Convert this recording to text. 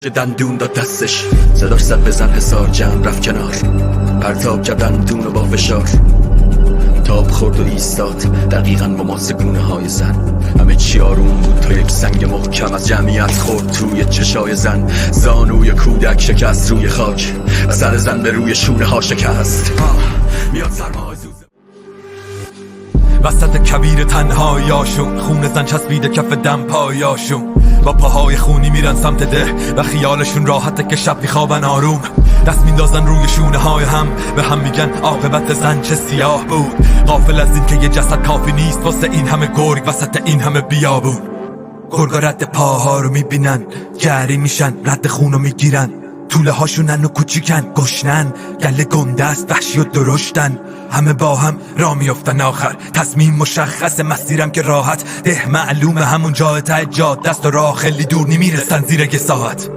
دندون داد دستش، صداش زد بزن حصار، جمع رفت کنار، پرتاب کردن دون و با فشار، تاب خورد و ایستاد دقیقاً با ماسگونه های زن. همه چی آروم بود تا یک سنگ محکم از جمعیت خورد توی چشای زن. زانوی کودک شکست روی خاک و سر زن به روی شونه ها شکست. میاد سرماهای زوزه وسط کویر تنهاییاشون، خون زن چسبیده کف دم پایاشون، با پاهای خونی میرن سمت ده و خیالشون راحته که شب میخوابن آروم. دست میندازن روی شونه های هم، به هم میگن عاقبت زن چه سیاه بود. غافل از این که یه جسد کافی نیست واسه این همه گرگ وسط این همه بیابون. گرگا رد پاها رو میبینن، جری میشن، رد خون رو میگیرن، طوله هاشونن و کوچیکن، گشنن، گله گنده است، وحشی و درشتن. همه با هم را میافتن، آخر تصمیم مشخص، مسیرم که راحت، ده معلومه همون جای ته جاده است و راه خیلی دور نمیرسن زیر 1 ساعت.